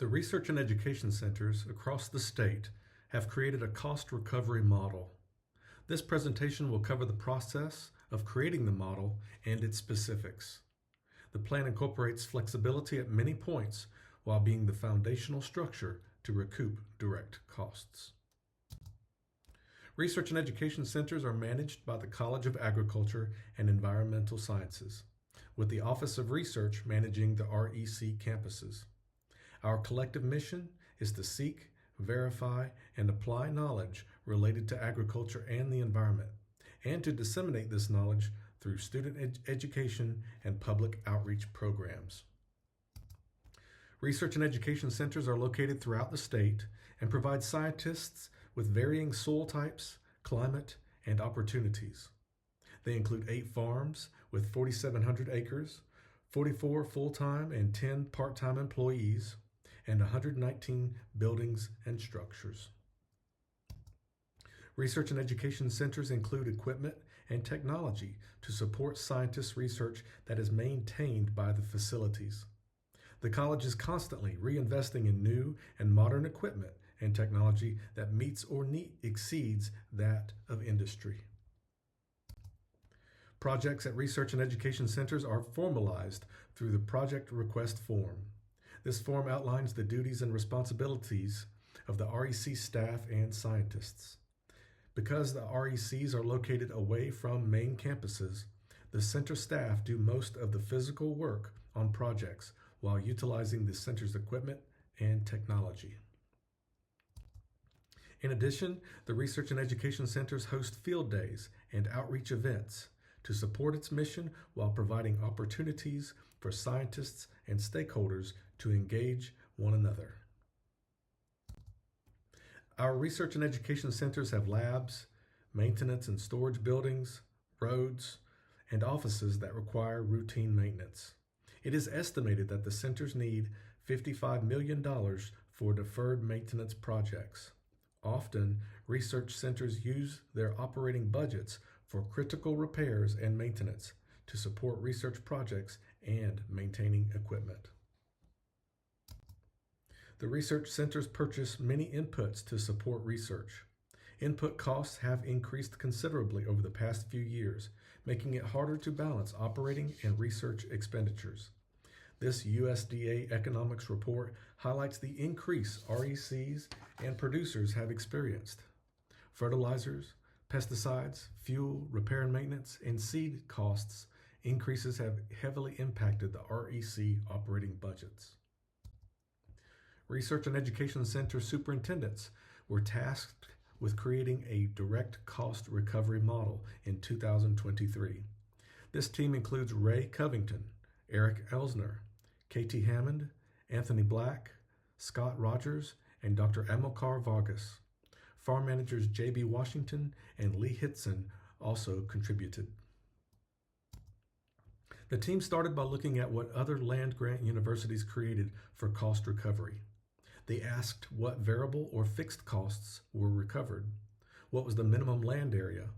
The research and education centers across the state have created a cost recovery model. This presentation will cover the process of creating the model and its specifics. The plan incorporates flexibility at many points while being the foundational structure to recoup direct costs. Research and education centers are managed by the College of Agriculture and Environmental Sciences, with the Office of Research managing the REC campuses. Our collective mission is to seek, verify, and apply knowledge related to agriculture and the environment, and to disseminate this knowledge through student education and public outreach programs. Research and education centers are located throughout the state and provide scientists with varying soil types, climate, and opportunities. They include 8 farms with 4,700 acres, 44 full-time and 10 part-time employees, and 119 buildings and structures. Research and education centers include equipment and technology to support scientists' research that is maintained by the facilities. The college is constantly reinvesting in new and modern equipment and technology that meets or exceeds that of industry. Projects at research and education centers are formalized through the project request form. This form outlines the duties and responsibilities of the REC staff and scientists. Because the RECs are located away from main campuses, the center staff do most of the physical work on projects while utilizing the center's equipment and technology. In addition, the research and education centers host field days and outreach events to support its mission while providing opportunities for scientists and stakeholders to engage one another. Our research and education centers have labs, maintenance and storage buildings, roads, and offices that require routine maintenance. It is estimated that the centers need $55 million for deferred maintenance projects. Often, research centers use their operating budgets for critical repairs and maintenance to support research projects and maintaining equipment. The research centers purchase many inputs to support research. Input costs have increased considerably over the past few years, making it harder to balance operating and research expenditures. This USDA economics report highlights the increase RECs and producers have experienced. Fertilizers, pesticides, fuel, repair and maintenance, and seed costs increases have heavily impacted the REC operating budgets. Research and education center superintendents were tasked with creating a direct cost recovery model in 2023. This team includes Ray Covington, Eric Elsner, Katie Hammond, Anthony Black, Scott Rogers, and Dr. Amilcar Vargas. Farm managers J.B. Washington and Lee Hitson also contributed. The team started by looking at what other land-grant universities created for cost recovery. They asked what variable or fixed costs were recovered, what was the minimum land area,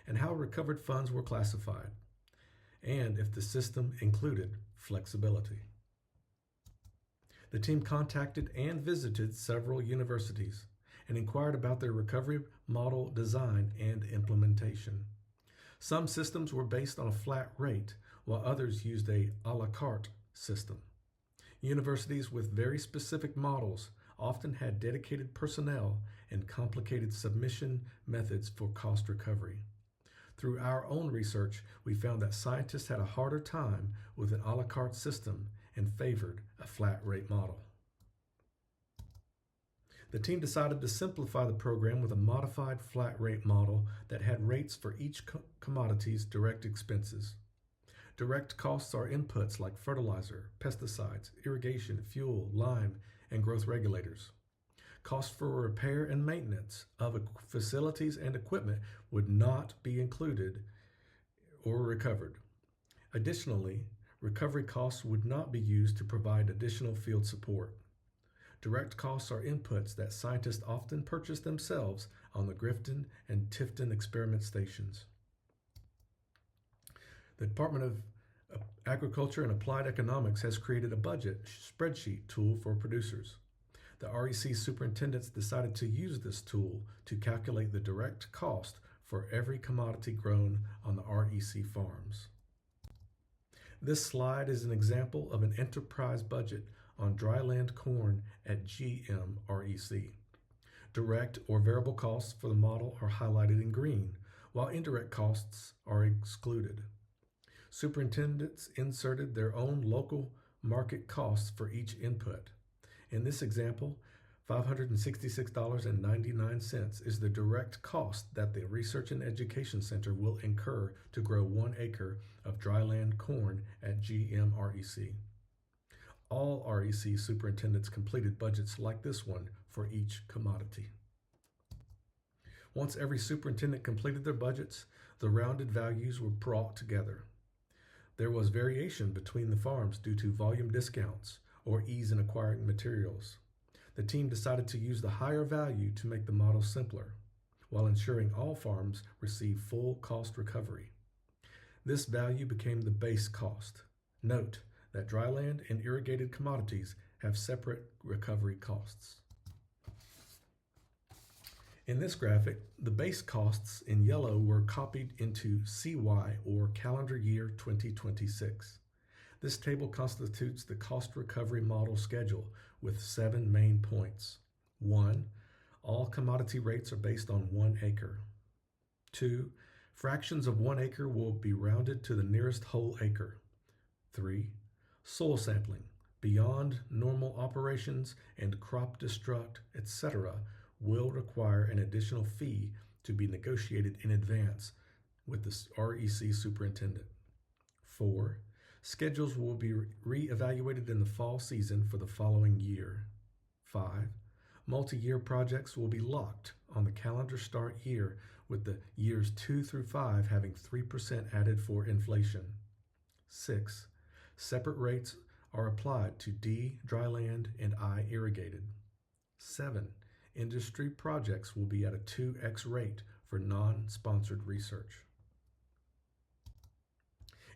and how recovered funds were classified, and if the system included flexibility. The team contacted and visited several universities and inquired about their recovery model design and implementation. Some systems were based on a flat rate, while others used a la carte system. Universities with very specific models often had dedicated personnel and complicated submission methods for cost recovery. Through our own research, we found that scientists had a harder time with an a la carte system and favored a flat rate model. The team decided to simplify the program with a modified flat rate model that had rates for each commodity's direct expenses. Direct costs are inputs like fertilizer, pesticides, irrigation, fuel, lime, and growth regulators. Costs for repair and maintenance of facilities and equipment would not be included or recovered. Additionally, recovery costs would not be used to provide additional field support. Direct costs are inputs that scientists often purchase themselves on the Grifton and Tifton experiment stations. The Department of Agriculture and Applied Economics has created a budget spreadsheet tool for producers. The REC superintendents decided to use this tool to calculate the direct cost for every commodity grown on the REC farms. This slide is an example of an enterprise budget on dryland corn at GM REC. Direct or variable costs for the model are highlighted in green, while indirect costs are excluded. Superintendents inserted their own local market costs for each input. In this example, $566.99 is the direct cost that the Research and Education Center will incur to grow 1 acre of dryland corn at GM REC. All REC superintendents completed budgets like this one for each commodity. Once every superintendent completed their budgets, the rounded values were brought together. There was variation between the farms due to volume discounts or ease in acquiring materials. The team decided to use the higher value to make the model simpler, while ensuring all farms receive full cost recovery. This value became the base cost. Note that dryland and irrigated commodities have separate recovery costs. In this graphic, the base costs in yellow were copied into CY, or calendar year 2026. This table constitutes the cost recovery model schedule with 7 main points. 1. All commodity rates are based on 1 acre. 2. Fractions of 1 acre will be rounded to the nearest whole acre. 3. Soil sampling, beyond normal operations and crop destruct, etc., will require an additional fee to be negotiated in advance with the REC superintendent. 4. Schedules will be re-evaluated in the fall season for the following year. 5. Multi-year projects will be locked on the calendar start year, with the years 2 through 5 having 3% added for inflation. 6. Separate rates are applied to D, dryland, and I, irrigated. 7. Industry projects will be at a 2x rate for non-sponsored research.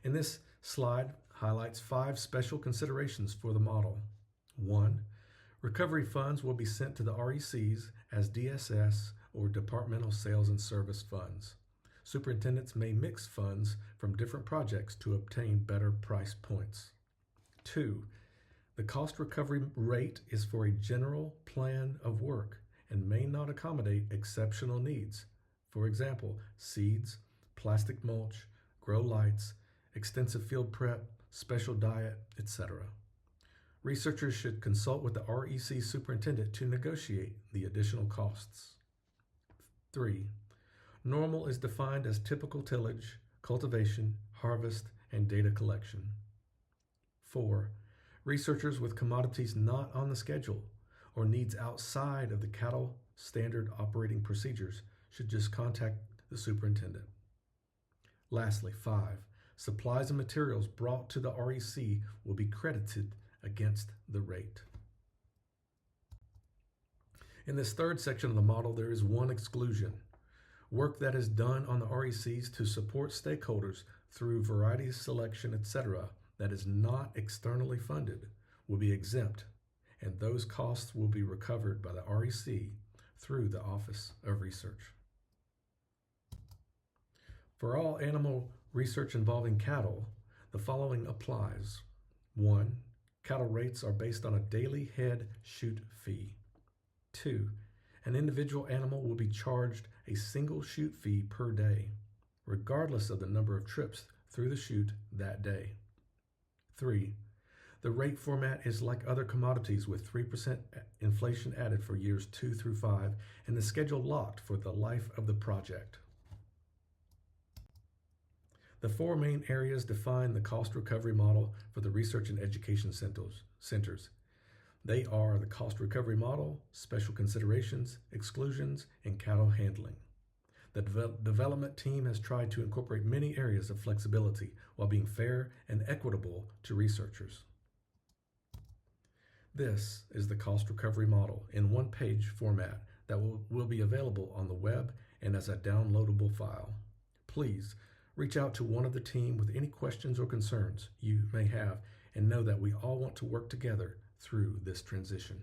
In this slide highlights 5 special considerations for the model. 1. Recovery funds will be sent to the RECs as DSS or Departmental Sales and Service funds. Superintendents may mix funds from different projects to obtain better price points. 2. The cost recovery rate is for a general plan of work and may not accommodate exceptional needs. For example, seeds, plastic mulch, grow lights, extensive field prep, special diet, etc. Researchers should consult with the REC superintendent to negotiate the additional costs. 3. Normal is defined as typical tillage, cultivation, harvest, and data collection. 4. Researchers with commodities not on the schedule or needs outside of the cattle standard operating procedures should just contact the superintendent. Lastly, 5. Supplies and materials brought to the REC will be credited against the rate. In this third section of the model, there is one exclusion. Work that is done on the RECs to support stakeholders through variety selection, etc., that is not externally funded will be exempt, and those costs will be recovered by the REC through the Office of Research. For all animal research involving cattle, the following applies. 1. Cattle rates are based on a daily head chute fee. 2. An individual animal will be charged a single chute fee per day, regardless of the number of trips through the chute that day. 3. The rate format is like other commodities with 3% inflation added for years 2 through 5 and the schedule locked for the life of the project. The 4 main areas define the cost recovery model for the Research and Education Centers. They are the cost recovery model, special considerations, exclusions, and cattle handling. The development team has tried to incorporate many areas of flexibility while being fair and equitable to researchers. This is the cost recovery model in one-page format that will be available on the web and as a downloadable file. Please reach out to one of the team with any questions or concerns you may have, and know that we all want to work together through this transition.